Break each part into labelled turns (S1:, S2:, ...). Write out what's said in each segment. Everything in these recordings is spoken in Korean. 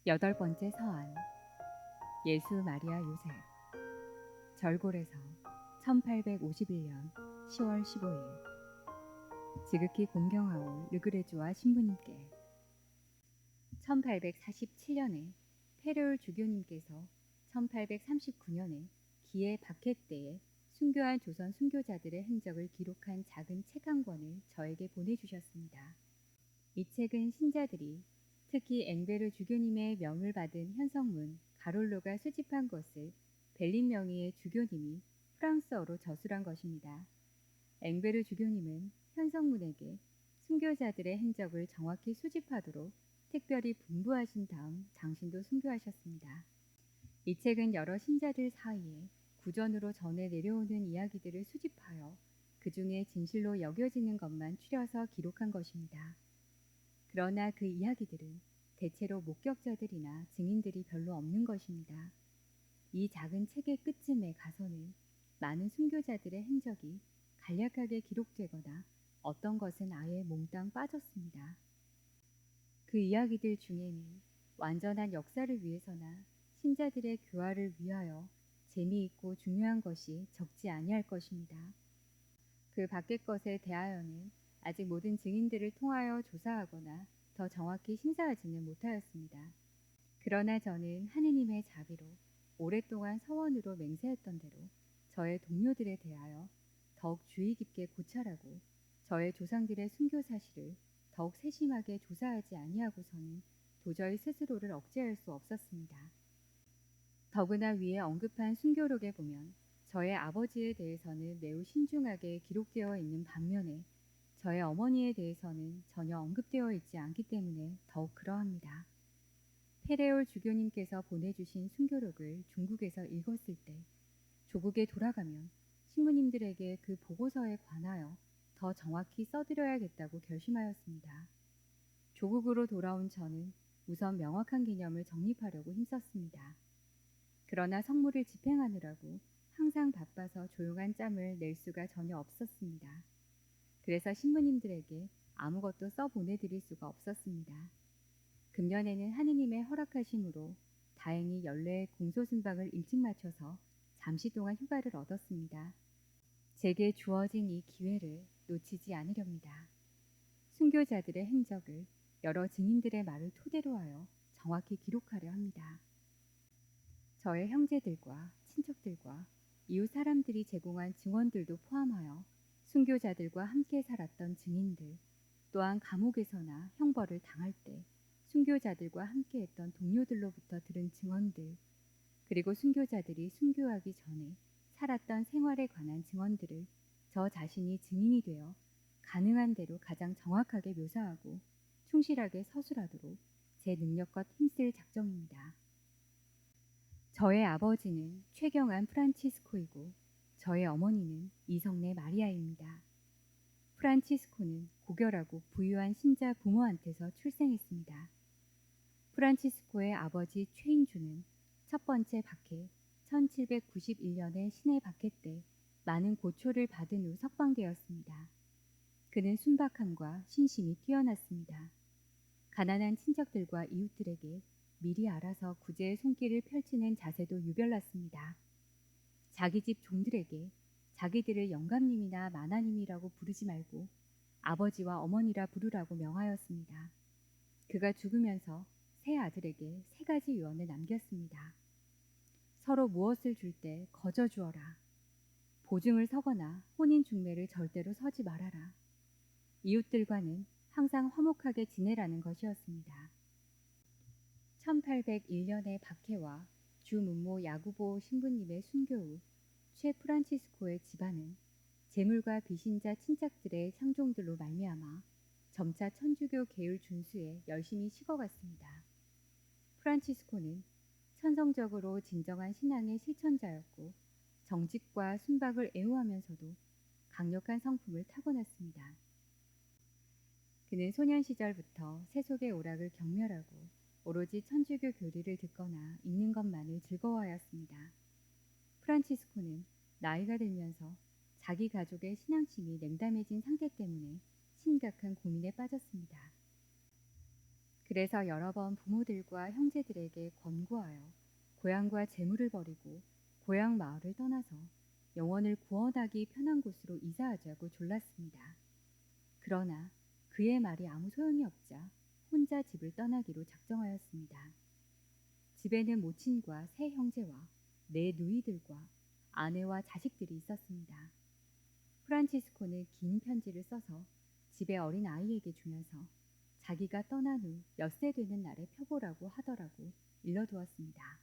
S1: 여덟 번째 서안. 예수 마리아 요셉. 절골에서 1851년 10월 15일. 지극히 공경하올 르그레주아 신부님께 1847년에 페르올 주교님께서 1839년에 기에 박해 때에 순교한 조선 순교자들의 행적을 기록한 작은 책 한 권을 저에게 보내주셨습니다. 이 책은 신자들이 특히 앵베르 주교님의 명을 받은 현성문 가롤로가 수집한 것을 벨린 명의의 주교님이 프랑스어로 저술한 것입니다. 앵베르 주교님은 현성문에게 순교자들의 행적을 정확히 수집하도록 특별히 분부하신 다음 당신도 순교하셨습니다. 이 책은 여러 신자들 사이에 구전으로 전해 내려오는 이야기들을 수집하여 그 중에 진실로 여겨지는 것만 추려서 기록한 것입니다. 그러나 그 이야기들은 대체로 목격자들이나 증인들이 별로 없는 것입니다. 이 작은 책의 끝쯤에 가서는 많은 순교자들의 행적이 간략하게 기록되거나 어떤 것은 아예 몽땅 빠졌습니다. 그 이야기들 중에는 완전한 역사를 위해서나 신자들의 교화를 위하여 재미있고 중요한 것이 적지 아니할 것입니다. 그 밖의 것에 대하여는 아직 모든 증인들을 통하여 조사하거나 더 정확히 심사하지는 못하였습니다. 그러나 저는 하느님의 자비로 오랫동안 서원으로 맹세했던 대로 저의 동료들에 대하여 더욱 주의 깊게 고찰하고 저의 조상들의 순교 사실을 더욱 세심하게 조사하지 아니하고서는 도저히 스스로를 억제할 수 없었습니다. 더구나 위에 언급한 순교록에 보면 저의 아버지에 대해서는 매우 신중하게 기록되어 있는 반면에 저의 어머니에 대해서는 전혀 언급되어 있지 않기 때문에 더욱 그러합니다. 페레올 주교님께서 보내주신 순교록을 중국에서 읽었을 때 조국에 돌아가면 신부님들에게 그 보고서에 관하여 더 정확히 써드려야겠다고 결심하였습니다. 조국으로 돌아온 저는 우선 명확한 개념을 정립하려고 힘썼습니다. 그러나 성무를 집행하느라고 항상 바빠서 조용한 짬을 낼 수가 전혀 없었습니다. 그래서 신부님들에게 아무것도 써 보내드릴 수가 없었습니다. 금년에는 하느님의 허락하심으로 다행히 연례의 공소순방을 일찍 마쳐서 잠시 동안 휴가를 얻었습니다. 제게 주어진 이 기회를 놓치지 않으렵니다. 순교자들의 행적을 여러 증인들의 말을 토대로 하여 정확히 기록하려 합니다. 저의 형제들과 친척들과 이웃 사람들이 제공한 증언들도 포함하여 순교자들과 함께 살았던 증인들, 또한 감옥에서나 형벌을 당할 때 순교자들과 함께 했던 동료들로부터 들은 증언들, 그리고 순교자들이 순교하기 전에 살았던 생활에 관한 증언들을 저 자신이 증인이 되어 가능한 대로 가장 정확하게 묘사하고 충실하게 서술하도록 제 능력껏 힘쓸 작정입니다. 저의 아버지는 최경환 프란치스코이고 저의 어머니는 이성래 마리아입니다. 프란치스코는 고결하고 부유한 신자 부모한테서 출생했습니다. 프란치스코의 아버지 최인주는 첫 번째 박해 1791년의 신의 박해 때 많은 고초를 받은 후 석방되었습니다. 그는 순박함과 신심이 뛰어났습니다. 가난한 친척들과 이웃들에게 미리 알아서 구제의 손길을 펼치는 자세도 유별났습니다. 자기 집 종들에게 자기들을 영감님이나 마나님이라고 부르지 말고 아버지와 어머니라 부르라고 명하였습니다. 그가 죽으면서 세 아들에게 세 가지 유언을 남겼습니다. 서로 무엇을 줄 때 거저 주어라. 보증을 서거나 혼인 중매를 절대로 서지 말아라. 이웃들과는 항상 화목하게 지내라는 것이었습니다. 1801년의 박해와 주 문모 야구보 신부님의 순교 후 최 프란치스코의 집안은 재물과 비신자 친척들의 상종들로 말미암아 점차 천주교 계율 준수에 열심히 식어갔습니다. 프란치스코는 천성적으로 진정한 신앙의 실천자였고 정직과 순박을 애호하면서도 강력한 성품을 타고났습니다. 그는 소년 시절부터 세속의 오락을 경멸하고 오로지 천주교 교리를 듣거나 읽는 것만을 즐거워하였습니다. 프란치스코는 나이가 들면서 자기 가족의 신앙심이 냉담해진 상태 때문에 심각한 고민에 빠졌습니다. 그래서 여러 번 부모들과 형제들에게 권고하여 고향과 재물을 버리고 고향 마을을 떠나서 영혼을 구원하기 편한 곳으로 이사하자고 졸랐습니다. 그러나 그의 말이 아무 소용이 없자 혼자 집을 떠나기로 작정하였습니다. 집에는 모친과 세 형제와 네 누이들과 아내와 자식들이 있었습니다. 프란치스코는 긴 편지를 써서 집의 어린 아이에게 주면서 자기가 떠난 후 엿새 되는 날에 펴보라고 하더라고 일러두었습니다.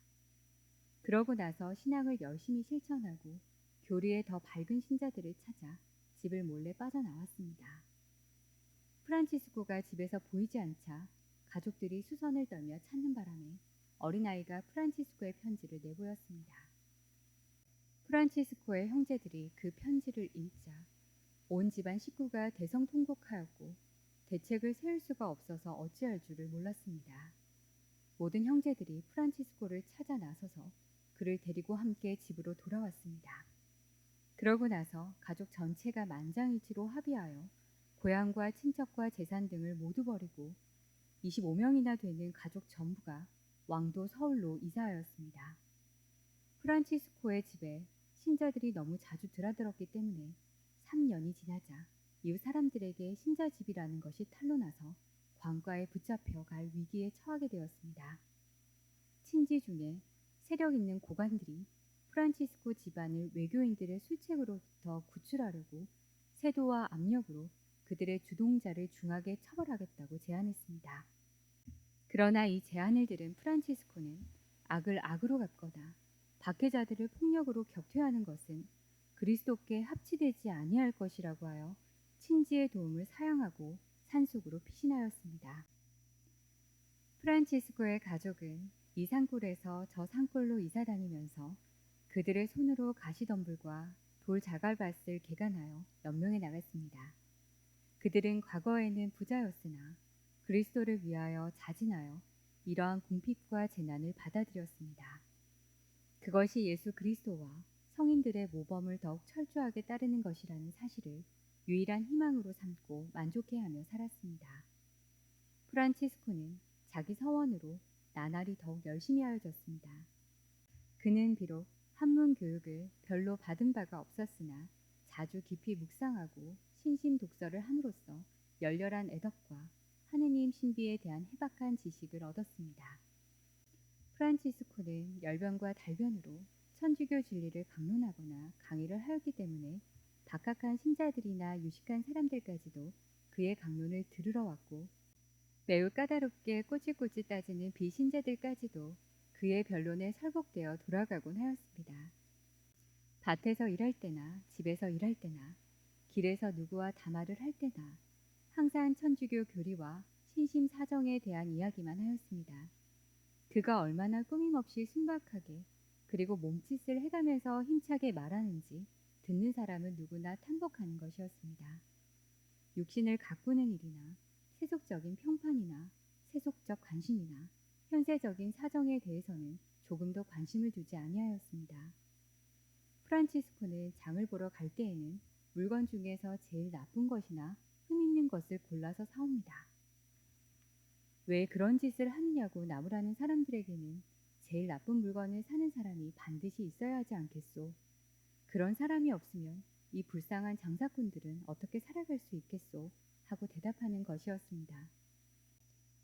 S1: 그러고 나서 신앙을 열심히 실천하고 교리에 더 밝은 신자들을 찾아 집을 몰래 빠져나왔습니다. 프란치스코가 집에서 보이지 않자 가족들이 수선을 떨며 찾는 바람에 어린아이가 프란치스코의 편지를 내보였습니다. 프란치스코의 형제들이 그 편지를 읽자 온 집안 식구가 대성통곡하였고 대책을 세울 수가 없어서 어찌할 줄을 몰랐습니다. 모든 형제들이 프란치스코를 찾아 나서서 그를 데리고 함께 집으로 돌아왔습니다. 그러고 나서 가족 전체가 만장일치로 합의하여 고향과 친척과 재산 등을 모두 버리고 25명이나 되는 가족 전부가 왕도 서울로 이사하였습니다. 프란치스코의 집에 신자들이 너무 자주 드나들었기 때문에 3년이 지나자 이웃 사람들에게 신자 집이라는 것이 탄로나서 관과에 붙잡혀 갈 위기에 처하게 되었습니다. 친지 중에 세력 있는 고관들이 프란치스코 집안을 외교인들의 술책으로부터 구출하려고 세도와 압력으로 그들의 주동자를 중하게 처벌하겠다고 제안했습니다. 그러나 이 제안을 들은 프란치스코는 악을 악으로 갚거나 박해자들을 폭력으로 격퇴하는 것은 그리스도께 합치되지 아니할 것이라고 하여 친지의 도움을 사양하고 산속으로 피신하였습니다. 프란치스코의 가족은 이 산골에서 저 산골로 이사 다니면서 그들의 손으로 가시덤불과 돌 자갈밭을 개간하여 연명해 나갔습니다. 그들은 과거에는 부자였으나 그리스도를 위하여 자진하여 이러한 궁핍과 재난을 받아들였습니다. 그것이 예수 그리스도와 성인들의 모범을 더욱 철저하게 따르는 것이라는 사실을 유일한 희망으로 삼고 만족해하며 살았습니다. 프란치스코는 자기 서원으로 나날이 더욱 열심히 하여졌습니다. 그는 비록 한문 교육을 별로 받은 바가 없었으나 자주 깊이 묵상하고 신심 독서를 함으로써 열렬한 애덕과 하느님 신비에 대한 해박한 지식을 얻었습니다. 프란치스코는 열변과 달변으로 천주교 진리를 강론하거나 강의를 하였기 때문에 박학한 신자들이나 유식한 사람들까지도 그의 강론을 들으러 왔고 매우 까다롭게 꼬치꼬치 따지는 비신자들까지도 그의 변론에 설복되어 돌아가곤 하였습니다. 밭에서 일할 때나 집에서 일할 때나 길에서 누구와 담화를 할 때나 항상 천주교 교리와 신심 사정에 대한 이야기만 하였습니다. 그가 얼마나 꾸밈없이 순박하게 그리고 몸짓을 해가면서 힘차게 말하는지 듣는 사람은 누구나 탐복하는 것이었습니다. 육신을 가꾸는 일이나 세속적인 평판이나 세속적 관심이나 현세적인 사정에 대해서는 조금도 관심을 두지 아니하였습니다. 프란치스코는 장을 보러 갈 때에는 물건 중에서 제일 나쁜 것이나 흠있는 것을 골라서 사옵니다. 왜 그런 짓을 하느냐고 나무라는 사람들에게는 제일 나쁜 물건을 사는 사람이 반드시 있어야 하지 않겠소. 그런 사람이 없으면 이 불쌍한 장사꾼들은 어떻게 살아갈 수 있겠소? 하고 대답하는 것이었습니다.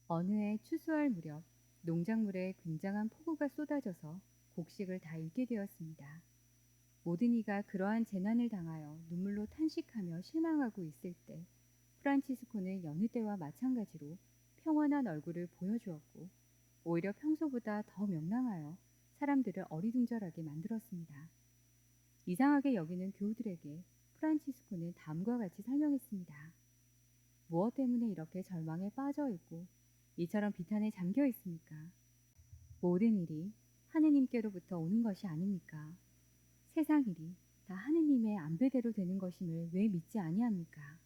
S1: 어느 해 추수할 무렵 농작물에 굉장한 폭우가 쏟아져서 곡식을 다 잃게 되었습니다. 모든 이가 그러한 재난을 당하여 눈물로 탄식하며 실망하고 있을 때 프란치스코는 여느 때와 마찬가지로 평온한 얼굴을 보여주었고 오히려 평소보다 더 명랑하여 사람들을 어리둥절하게 만들었습니다. 이상하게 여기는 교우들에게 프란치스코는 다음과 같이 설명했습니다. 무엇 때문에 이렇게 절망에 빠져 있고 이처럼 비탄에 잠겨 있습니까? 모든 일이 하느님께로부터 오는 것이 아닙니까? 세상 일이 다 하느님의 안배대로 되는 것임을 왜 믿지 아니합니까?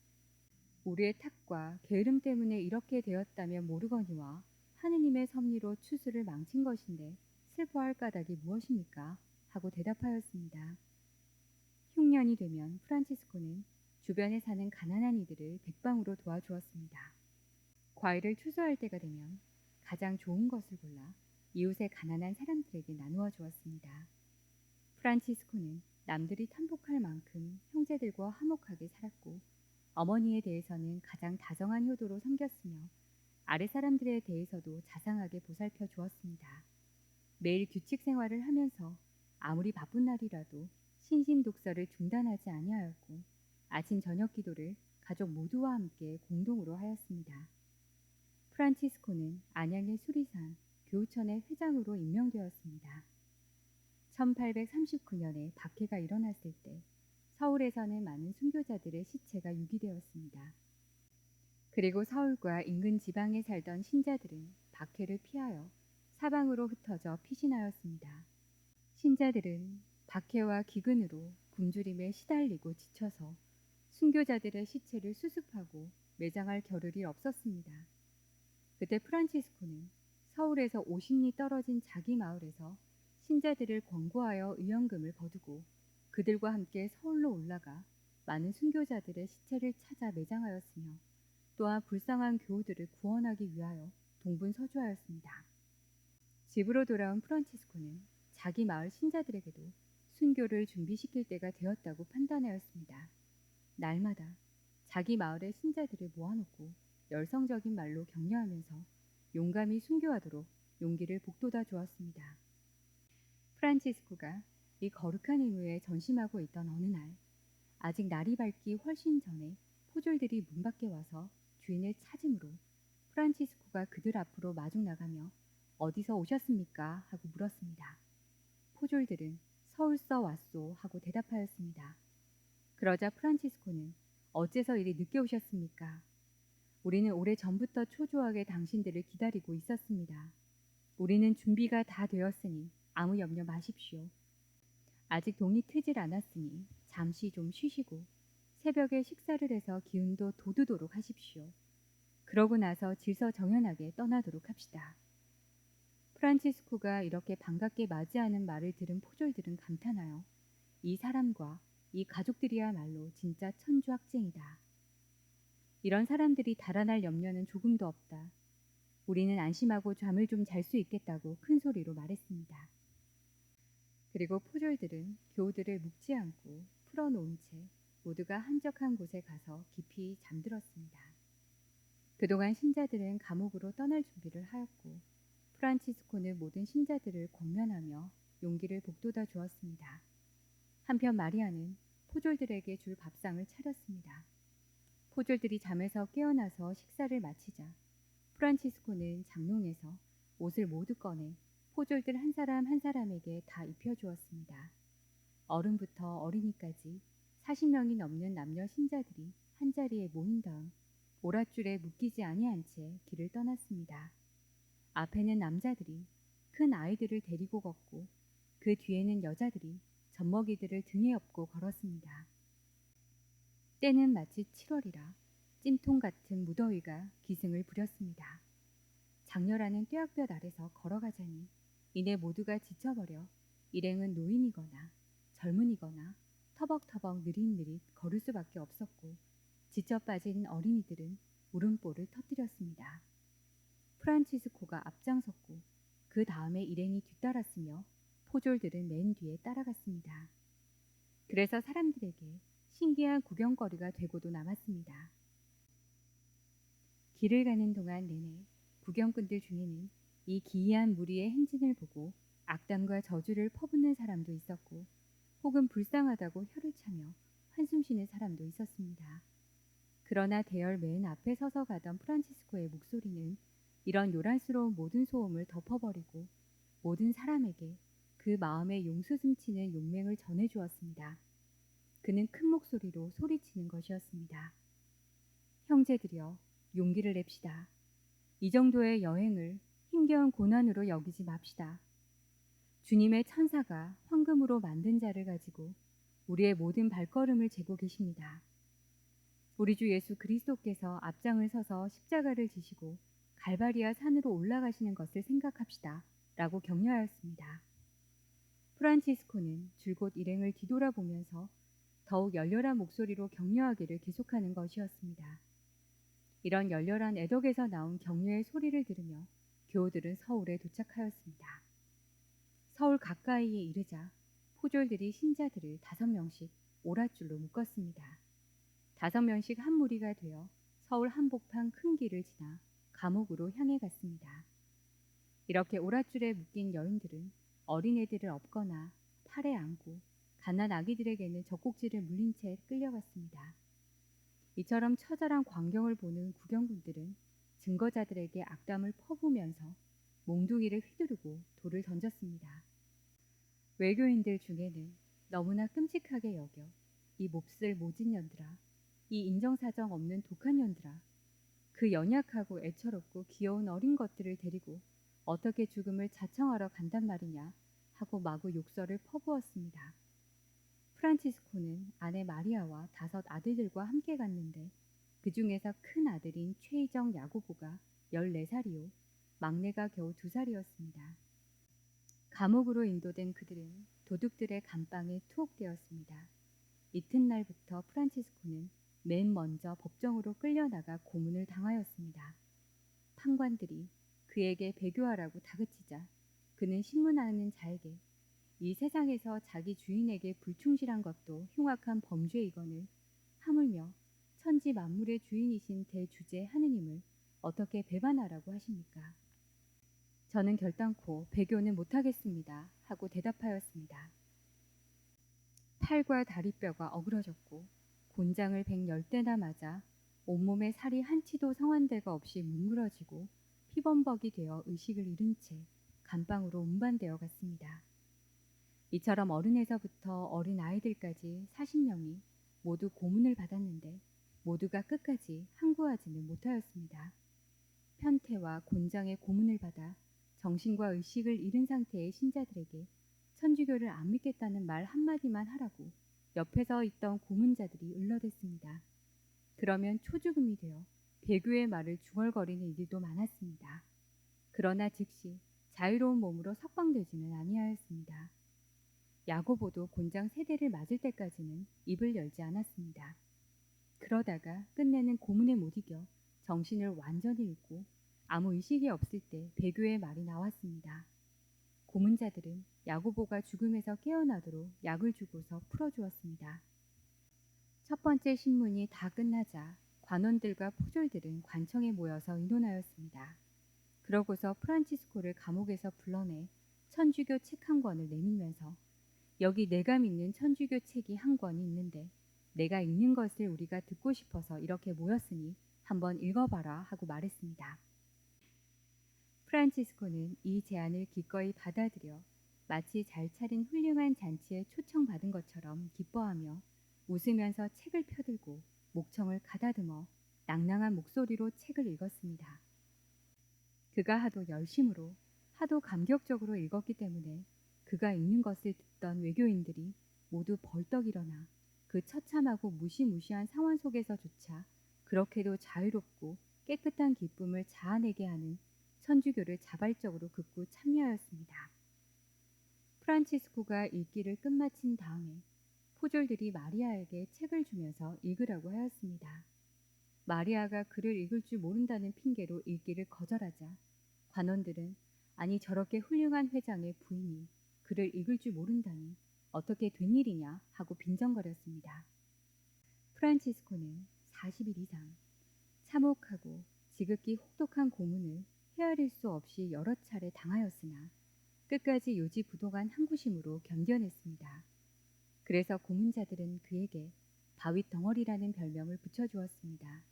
S1: 우리의 탓과 게으름 때문에 이렇게 되었다면 모르거니와 하느님의 섭리로 추수를 망친 것인데 슬퍼할 까닭이 무엇입니까? 하고 대답하였습니다. 흉년이 되면 프란치스코는 주변에 사는 가난한 이들을 백방으로 도와주었습니다. 과일을 추수할 때가 되면 가장 좋은 것을 골라 이웃의 가난한 사람들에게 나누어 주었습니다. 프란치스코는 남들이 탐복할 만큼 형제들과 화목하게 살았고 어머니에 대해서는 가장 다정한 효도로 섬겼으며 아래 사람들에 대해서도 자상하게 보살펴 주었습니다. 매일 규칙 생활을 하면서 아무리 바쁜 날이라도 신심 독서를 중단하지 아니하였고 아침 저녁 기도를 가족 모두와 함께 공동으로 하였습니다. 프란치스코는 안양의 수리산 교우천의 회장으로 임명되었습니다. 1839년에 박해가 일어났을 때 서울에서는 많은 순교자들의 시체가 유기되었습니다. 그리고 서울과 인근 지방에 살던 신자들은 박해를 피하여 사방으로 흩어져 피신하였습니다. 신자들은 박해와 기근으로 굶주림에 시달리고 지쳐서 순교자들의 시체를 수습하고 매장할 겨를이 없었습니다. 그때 프란치스코는 서울에서 50리 떨어진 자기 마을에서 신자들을 권고하여 의연금을 거두고 그들과 함께 서울로 올라가 많은 순교자들의 시체를 찾아 매장하였으며 또한 불쌍한 교우들을 구원하기 위하여 동분서주하였습니다. 집으로 돌아온 프란치스코는 자기 마을 신자들에게도 순교를 준비시킬 때가 되었다고 판단하였습니다. 날마다 자기 마을의 신자들을 모아놓고 열성적인 말로 격려하면서 용감히 순교하도록 용기를 북돋아 주었습니다. 프란치스코가 이 거룩한 임무에 전심하고 있던 어느 날, 아직 날이 밝기 훨씬 전에 포졸들이 문 밖에 와서 주인을 찾음으로 프란치스코가 그들 앞으로 마중 나가며 어디서 오셨습니까? 하고 물었습니다. 포졸들은 서울서 왔소 하고 대답하였습니다. 그러자 프란치스코는 어째서 이리 늦게 오셨습니까? 우리는 오래전부터 초조하게 당신들을 기다리고 있었습니다. 우리는 준비가 다 되었으니 아무 염려 마십시오. 아직 동이 트질 않았으니 잠시 좀 쉬시고 새벽에 식사를 해서 기운도 돋우도록 하십시오. 그러고 나서 질서정연하게 떠나도록 합시다. 프란치스코가 이렇게 반갑게 맞이하는 말을 들은 포졸들은 감탄하여 이 사람과 이 가족들이야말로 진짜 천주학쟁이다. 이런 사람들이 달아날 염려는 조금도 없다. 우리는 안심하고 잠을 좀 잘 수 있겠다고 큰 소리로 말했습니다. 그리고 포졸들은 교우들을 묶지 않고 풀어놓은 채 모두가 한적한 곳에 가서 깊이 잠들었습니다. 그동안 신자들은 감옥으로 떠날 준비를 하였고 프란치스코는 모든 신자들을 권면하며 용기를 북돋아 주었습니다. 한편 마리아는 포졸들에게 줄 밥상을 차렸습니다. 포졸들이 잠에서 깨어나서 식사를 마치자 프란치스코는 장롱에서 옷을 모두 꺼내 포졸들 한 사람 한 사람에게 다 입혀주었습니다. 어른부터 어린이까지 40명이 넘는 남녀 신자들이 한자리에 모인 다음 오랏줄에 묶이지 아니한 채 길을 떠났습니다. 앞에는 남자들이 큰 아이들을 데리고 걷고 그 뒤에는 여자들이 젖먹이들을 등에 업고 걸었습니다. 때는 마치 7월이라 찜통 같은 무더위가 기승을 부렸습니다. 장렬하는 뙤약볕 아래서 걸어가자니 이내 모두가 지쳐버려 일행은 노인이거나 젊은이거나 터벅터벅 느릿느릿 걸을 수밖에 없었고 지쳐 빠진 어린이들은 물음보를 터뜨렸습니다. 프란치스코가 앞장섰고 그 다음에 일행이 뒤따랐으며 포졸들은 맨 뒤에 따라갔습니다. 그래서 사람들에게 신기한 구경거리가 되고도 남았습니다. 길을 가는 동안 내내 구경꾼들 중에는 이 기이한 무리의 행진을 보고 악담과 저주를 퍼붓는 사람도 있었고 혹은 불쌍하다고 혀를 차며 한숨 쉬는 사람도 있었습니다. 그러나 대열 맨 앞에 서서 가던 프란치스코의 목소리는 이런 요란스러운 모든 소음을 덮어버리고 모든 사람에게 그 마음에 용수 숨치는 용맹을 전해주었습니다. 그는 큰 목소리로 소리치는 것이었습니다. 형제들이여, 용기를 냅시다. 이 정도의 여행을 힘겨운 고난으로 여기지 맙시다. 주님의 천사가 황금으로 만든 자를 가지고 우리의 모든 발걸음을 재고 계십니다. 우리 주 예수 그리스도께서 앞장을 서서 십자가를 지시고 갈바리아 산으로 올라가시는 것을 생각합시다. 라고 격려하였습니다. 프란치스코는 줄곧 일행을 뒤돌아보면서 더욱 열렬한 목소리로 격려하기를 계속하는 것이었습니다. 이런 열렬한 애덕에서 나온 격려의 소리를 들으며 교우들은 서울에 도착하였습니다. 서울 가까이에 이르자 포졸들이 신자들을 5명씩 오랏줄로 묶었습니다. 5명씩 한 무리가 되어 서울 한복판 큰 길을 지나 감옥으로 향해 갔습니다. 이렇게 오랏줄에 묶인 여인들은 어린애들을 업거나 팔에 안고 갓난 아기들에게는 젖꼭지를 물린 채 끌려갔습니다. 이처럼 처절한 광경을 보는 구경꾼들은 증거자들에게 악담을 퍼부으면서 몽둥이를 휘두르고 돌을 던졌습니다. 외교인들 중에는 너무나 끔찍하게 여겨 이 몹쓸 모진 년들아, 이 인정사정 없는 독한 년들아, 그 연약하고 애처롭고 귀여운 어린 것들을 데리고 어떻게 죽음을 자청하러 간단 말이냐 하고 마구 욕설을 퍼부었습니다. 프란치스코는 아내 마리아와 5 아들들과 함께 갔는데 그 중에서 큰 아들인 최희정 야고보가 14살이요 막내가 겨우 2살이었습니다. 감옥으로 인도된 그들은 도둑들의 감방에 투옥되었습니다. 이튿날부터 프란치스코는 맨 먼저 법정으로 끌려나가 고문을 당하였습니다. 판관들이 그에게 배교하라고 다그치자 그는 신문하는 자에게 이 세상에서 자기 주인에게 불충실한 것도 흉악한 범죄이거늘 하물며 천지 만물의 주인이신 대주제 하느님을 어떻게 배반하라고 하십니까? 저는 결단코 배교는 못하겠습니다 하고 대답하였습니다. 팔과 다리뼈가 어그러졌고 곤장을 110대나 맞아 온몸에 살이 한치도 성한 데가 없이 뭉그러지고 피범벅이 되어 의식을 잃은 채 감방으로 운반되어 갔습니다. 이처럼 어른에서부터 어린 아이들까지 40명이 모두 고문을 받았는데 모두가 끝까지 항구하지는 못하였습니다. 편태와 곤장의 고문을 받아 정신과 의식을 잃은 상태의 신자들에게 천주교를 안 믿겠다는 말 한마디만 하라고 옆에서 있던 고문자들이 을러댔습니다. 그러면 초죽음이 되어 배교의 말을 중얼거리는 이들도 많았습니다. 그러나 즉시 자유로운 몸으로 석방되지는 아니하였습니다. 야고보도 곤장 3대를 맞을 때까지는 입을 열지 않았습니다. 그러다가 끝내는 고문에 못 이겨 정신을 완전히 잃고 아무 의식이 없을 때 배교의 말이 나왔습니다. 고문자들은 야고보가 죽음에서 깨어나도록 약을 주고서 풀어주었습니다. 첫 번째 신문이 다 끝나자 관원들과 포졸들은 관청에 모여서 의논하였습니다. 그러고서 프란치스코를 감옥에서 불러내 천주교 책 한 권을 내밀면서 여기 내가 믿는 천주교 책이 한 권이 있는데 내가 읽는 것을 우리가 듣고 싶어서 이렇게 모였으니 한번 읽어봐라 하고 말했습니다. 프란치스코는 이 제안을 기꺼이 받아들여 마치 잘 차린 훌륭한 잔치에 초청받은 것처럼 기뻐하며 웃으면서 책을 펴들고 목청을 가다듬어 낭낭한 목소리로 책을 읽었습니다. 그가 하도 열심으로 하도 감격적으로 읽었기 때문에 그가 읽는 것을 듣던 외교인들이 모두 벌떡 일어나 그 처참하고 무시무시한 상황 속에서조차 그렇게도 자유롭고 깨끗한 기쁨을 자아내게 하는 천주교를 자발적으로 긋고 참여하였습니다. 프란치스코가 읽기를 끝마친 다음에 포졸들이 마리아에게 책을 주면서 읽으라고 하였습니다. 마리아가 글을 읽을 줄 모른다는 핑계로 읽기를 거절하자 관원들은 아니 저렇게 훌륭한 회장의 부인이 글을 읽을 줄 모른다니 어떻게 된 일이냐 하고 빈정거렸습니다. 프란치스코는 40일 이상 참혹하고 지극히 혹독한 고문을 헤아릴 수 없이 여러 차례 당하였으나 끝까지 요지부동한 항구심으로 견뎌냈습니다. 그래서 고문자들은 그에게 바윗 덩어리라는 별명을 붙여주었습니다.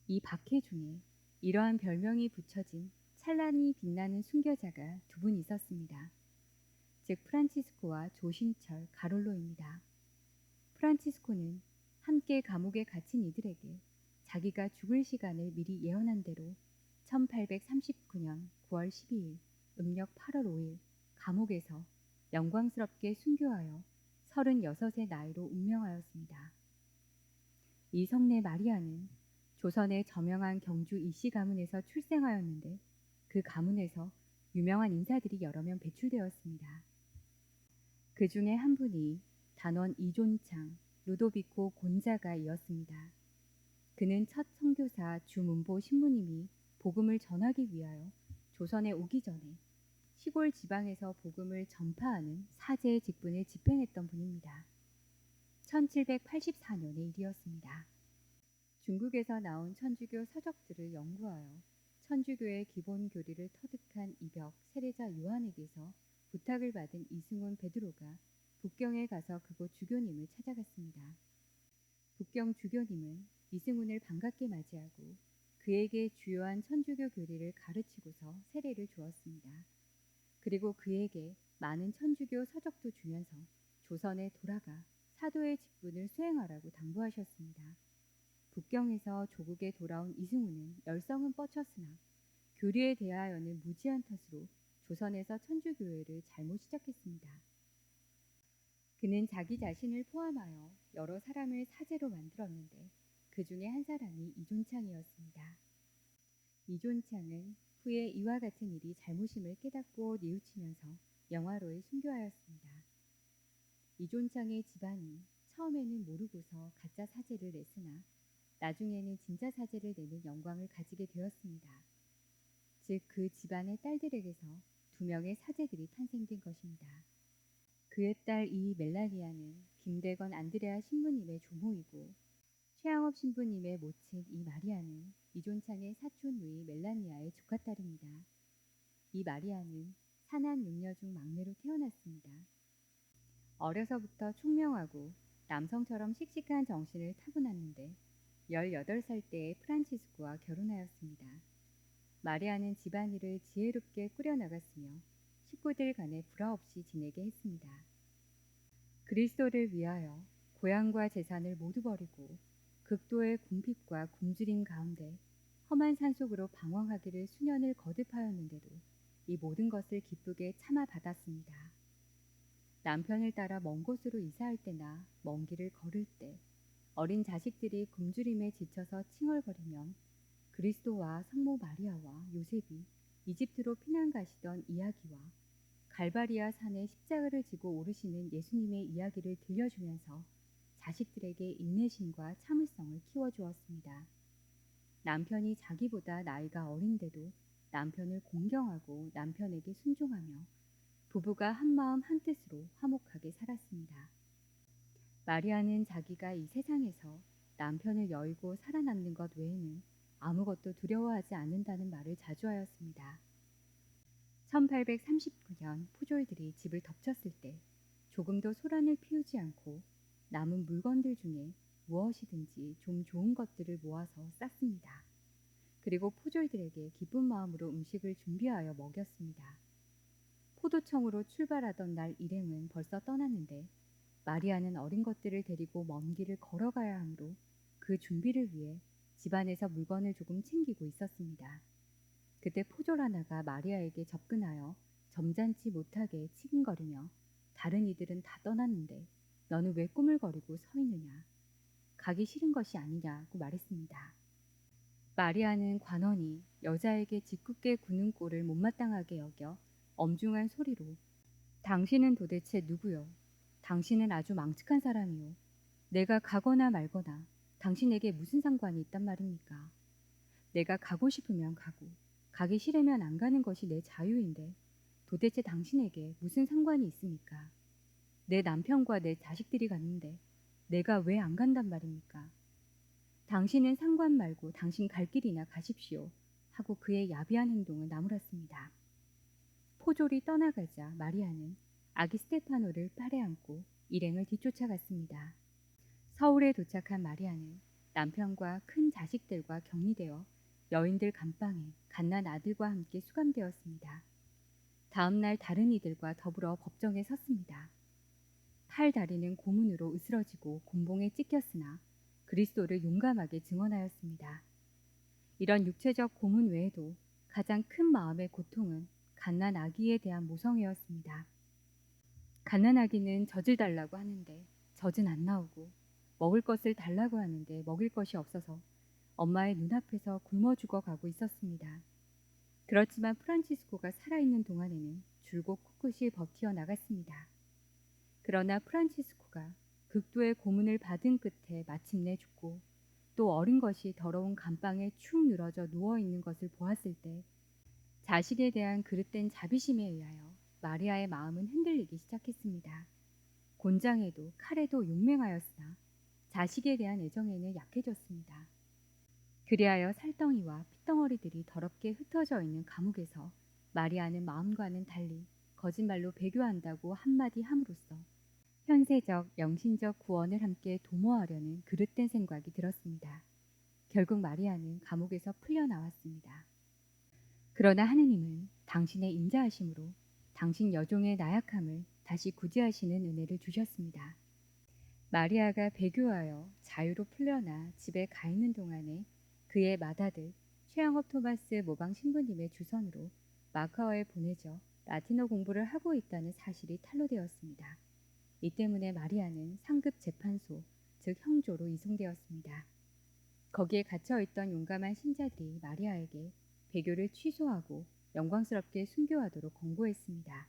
S1: 이 박해 중에 이러한 별명이 붙여진 찬란히 빛나는 순교자가 2분 있었습니다. 즉 프란치스코와 조신철 가롤로입니다. 프란치스코는 함께 감옥에 갇힌 이들에게 자기가 죽을 시간을 미리 예언한 대로 1839년 9월 12일 음력 8월 5일 감옥에서 영광스럽게 순교하여 36의 나이로 운명하였습니다. 이 성내 마리아는 조선의 저명한 경주 이씨 가문에서 출생하였는데 그 가문에서 유명한 인사들이 여러 명 배출되었습니다. 그 중에 한 분이 단원 이존창, 루도비코 곤자가이었습니다. 그는 첫 선교사 주문보 신부님이 복음을 전하기 위하여 조선에 오기 전에 시골 지방에서 복음을 전파하는 사제의 직분을 집행했던 분입니다. 1784년의 일이었습니다. 중국에서 나온 천주교 서적들을 연구하여 천주교의 기본 교리를 터득한 이벽 세례자 요한에게서 부탁을 받은 이승훈 베드로가 북경에 가서 그곳 주교님을 찾아갔습니다. 북경 주교님은 이승훈을 반갑게 맞이하고 그에게 주요한 천주교 교리를 가르치고서 세례를 주었습니다. 그리고 그에게 많은 천주교 서적도 주면서 조선에 돌아가 사도의 직분을 수행하라고 당부하셨습니다. 북경에서 조국에 돌아온 이승훈은 열성은 뻗쳤으나 교리에 대하여는 무지한 탓으로 조선에서 천주교회를 잘못 시작했습니다. 그는 자기 자신을 포함하여 여러 사람을 사제로 만들었는데 그 중에 한 사람이 이존창이었습니다. 이존창은 후에 이와 같은 일이 잘못임을 깨닫고 뉘우치면서 영화로에 순교하였습니다. 이존창의 집안이 처음에는 모르고서 가짜 사제를 냈으나 나중에는 진짜 사제를 내는 영광을 가지게 되었습니다. 즉 그 집안의 딸들에게서 2명의 사제들이 탄생된 것입니다. 그의 딸 이 멜라니아는 김대건 안드레아 신부님의 조모이고 최양업 신부님의 모친 이 마리아는 이존창의 사촌 누이 멜라니아의 조카딸입니다. 이 마리아는 사난 6녀 중 막내로 태어났습니다. 어려서부터 총명하고 남성처럼 씩씩한 정신을 타고났는데 18살 때에 프란치스코와 결혼하였습니다. 마리아는 집안일을 지혜롭게 꾸려나갔으며 식구들 간에 불화 없이 지내게 했습니다. 그리스도를 위하여 고향과 재산을 모두 버리고 극도의 궁핍과 굶주림 가운데 험한 산속으로 방황하기를 수년을 거듭하였는데도 이 모든 것을 기쁘게 참아 받았습니다. 남편을 따라 먼 곳으로 이사할 때나 먼 길을 걸을 때 어린 자식들이 굶주림에 지쳐서 칭얼거리면 그리스도와 성모 마리아와 요셉이 이집트로 피난 가시던 이야기와 갈바리아 산에 십자가를 지고 오르시는 예수님의 이야기를 들려주면서 자식들에게 인내심과 참을성을 키워주었습니다. 남편이 자기보다 나이가 어린데도 남편을 공경하고 남편에게 순종하며 부부가 한마음 한뜻으로 화목하게 살았습니다. 마리아는 자기가 이 세상에서 남편을 여의고 살아남는 것 외에는 아무것도 두려워하지 않는다는 말을 자주 하였습니다. 1839년 포졸들이 집을 덮쳤을 때 조금도 소란을 피우지 않고 남은 물건들 중에 무엇이든지 좀 좋은 것들을 모아서 쌌습니다. 그리고 포졸들에게 기쁜 마음으로 음식을 준비하여 먹였습니다. 포도청으로 출발하던 날 일행은 벌써 떠났는데 마리아는 어린 것들을 데리고 먼 길을 걸어가야 하므로 그 준비를 위해 집안에서 물건을 조금 챙기고 있었습니다. 그때 포졸 하나가 마리아에게 접근하여 점잖지 못하게 치근거리며 다른 이들은 다 떠났는데 너는 왜 꾸물거리고 서 있느냐? 가기 싫은 것이 아니냐고 말했습니다. 마리아는 관원이 여자에게 짓궂게 구는 꼴을 못마땅하게 여겨 엄중한 소리로 당신은 도대체 누구요? 당신은 아주 망측한 사람이요. 내가 가거나 말거나 당신에게 무슨 상관이 있단 말입니까? 내가 가고 싶으면 가고 가기 싫으면 안 가는 것이 내 자유인데 도대체 당신에게 무슨 상관이 있습니까? 내 남편과 내 자식들이 갔는데 내가 왜 안 간단 말입니까? 당신은 상관 말고 당신 갈 길이나 가십시오 하고 그의 야비한 행동을 나무랐습니다. 포졸이 떠나가자 마리아는 아기 스테파노를 팔에 안고 일행을 뒤쫓아갔습니다. 서울에 도착한 마리아는 남편과 큰 자식들과 격리되어 여인들 감방에 갓난 아들과 함께 수감되었습니다. 다음 날 다른 이들과 더불어 법정에 섰습니다. 팔 다리는 고문으로 으스러지고 곤봉에 찢겼으나 그리스도를 용감하게 증언하였습니다. 이런 육체적 고문 외에도 가장 큰 마음의 고통은 갓난 아기에 대한 모성애였습니다. 갓난 아기는 젖을 달라고 하는데 젖은 안 나오고 먹을 것을 달라고 하는데 먹을 것이 없어서 엄마의 눈앞에서 굶어 죽어가고 있었습니다. 그렇지만 프란치스코가 살아있는 동안에는 줄곧 꿋꿋이 버티어 나갔습니다. 그러나 프란치스코가 극도의 고문을 받은 끝에 마침내 죽고 또 어린 것이 더러운 감방에 축 늘어져 누워있는 것을 보았을 때 자식에 대한 그릇된 자비심에 의하여 마리아의 마음은 흔들리기 시작했습니다. 곤장에도 칼에도 용맹하였으나 자식에 대한 애정에는 약해졌습니다. 그리하여 살덩이와 핏덩어리들이 더럽게 흩어져 있는 감옥에서 마리아는 마음과는 달리 거짓말로 배교한다고 한마디 함으로써 현세적, 영신적 구원을 함께 도모하려는 그릇된 생각이 들었습니다. 결국 마리아는 감옥에서 풀려나왔습니다. 그러나 하느님은 당신의 인자하심으로 당신 여종의 나약함을 다시 구제하시는 은혜를 주셨습니다. 마리아가 배교하여 자유로 풀려나 집에 가 있는 동안에 그의 맏아들 최영업 토마스 모방 신부님의 주선으로 마카오에 보내져 라틴어 공부를 하고 있다는 사실이 탄로되었습니다. 이 때문에 마리아는 상급 재판소, 즉 형조로 이송되었습니다. 거기에 갇혀있던 용감한 신자들이 마리아에게 배교를 취소하고 영광스럽게 순교하도록 권고했습니다.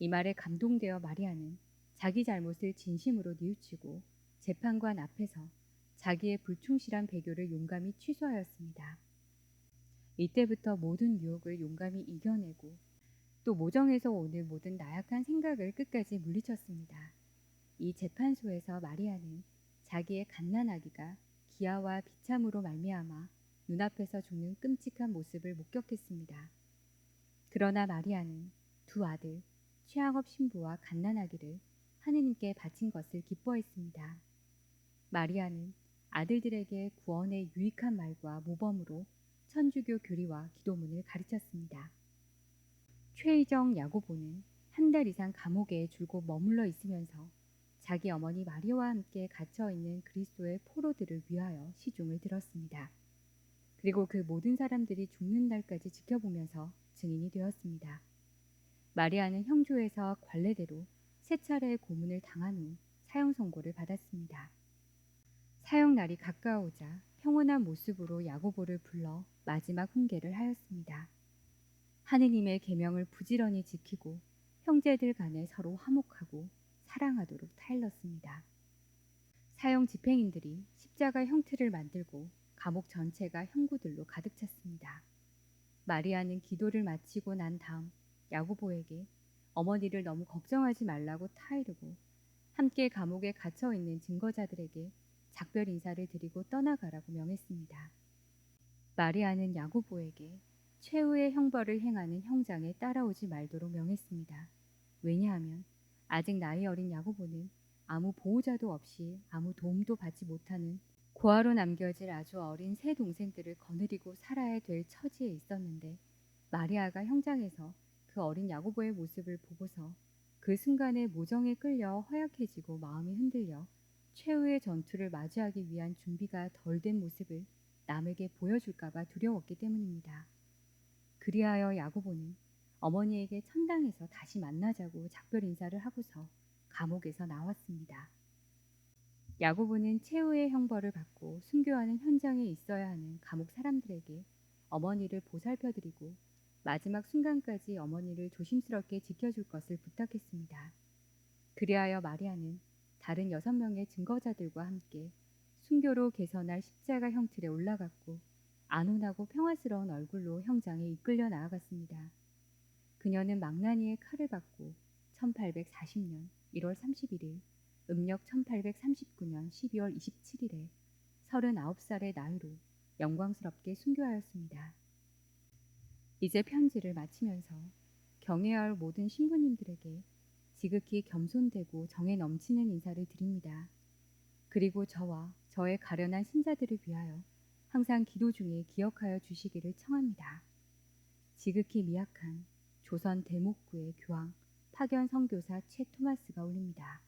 S1: 이 말에 감동되어 마리아는 자기 잘못을 진심으로 뉘우치고 재판관 앞에서 자기의 불충실한 배교를 용감히 취소하였습니다. 이때부터 모든 유혹을 용감히 이겨내고 또 모정에서 오는 모든 나약한 생각을 끝까지 물리쳤습니다. 이 재판소에서 마리아는 자기의 갓난아기가 기아와 비참으로 말미암아 눈앞에서 죽는 끔찍한 모습을 목격했습니다. 그러나 마리아는 두 아들 최양업 신부와 갓난아기를 하느님께 바친 것을 기뻐했습니다. 마리아는 아들들에게 구원의 유익한 말과 모범으로 천주교 교리와 기도문을 가르쳤습니다. 최의정 야고보는 한 달 이상 감옥에 줄곧 머물러 있으면서 자기 어머니 마리아와 함께 갇혀있는 그리스도의 포로들을 위하여 시중을 들었습니다. 그리고 그 모든 사람들이 죽는 날까지 지켜보면서 증인이 되었습니다. 마리아는 형조에서 관례대로 세 차례의 고문을 당한 후 사형 선고를 받았습니다. 사형 날이 가까우자 평온한 모습으로 야고보를 불러 마지막 훈계를 하였습니다. 하느님의 계명을 부지런히 지키고 형제들 간에 서로 화목하고 사랑하도록 타일렀습니다. 사형 집행인들이 십자가 형틀을 만들고 감옥 전체가 형구들로 가득 찼습니다. 마리아는 기도를 마치고 난 다음 야고보에게 어머니를 너무 걱정하지 말라고 타이르고 함께 감옥에 갇혀 있는 증거자들에게 작별 인사를 드리고 떠나가라고 명했습니다. 마리아는 야고보에게 최후의 형벌을 행하는 형장에 따라오지 말도록 명했습니다. 왜냐하면 아직 나이 어린 야고보는 아무 보호자도 없이 아무 도움도 받지 못하는 고아로 남겨질 아주 어린 세 동생들을 거느리고 살아야 될 처지에 있었는데 마리아가 형장에서 그 어린 야고보의 모습을 보고서 그 순간에 모정에 끌려 허약해지고 마음이 흔들려 최후의 전투를 맞이하기 위한 준비가 덜 된 모습을 남에게 보여줄까봐 두려웠기 때문입니다. 그리하여 야고보는 어머니에게 천당에서 다시 만나자고 작별 인사를 하고서 감옥에서 나왔습니다. 야고보는 최후의 형벌을 받고 순교하는 현장에 있어야 하는 감옥 사람들에게 어머니를 보살펴드리고 마지막 순간까지 어머니를 조심스럽게 지켜줄 것을 부탁했습니다. 그리하여 마리아는 다른 6명의 증거자들과 함께 순교로 개선할 십자가 형틀에 올라갔고 안온하고 평화스러운 얼굴로 형장에 이끌려 나아갔습니다. 그녀는 망나니의 칼을 받고 1840년 1월 31일 음력 1839년 12월 27일에 39살의 나이로 영광스럽게 순교하였습니다. 이제 편지를 마치면서 경애해야 할 모든 신부님들에게 지극히 겸손되고 정에 넘치는 인사를 드립니다. 그리고 저와 저의 가련한 신자들을 위하여 항상 기도 중에 기억하여 주시기를 청합니다. 지극히 미약한 조선 대목구의 교황 파견 선교사 최 토마스가 올립니다.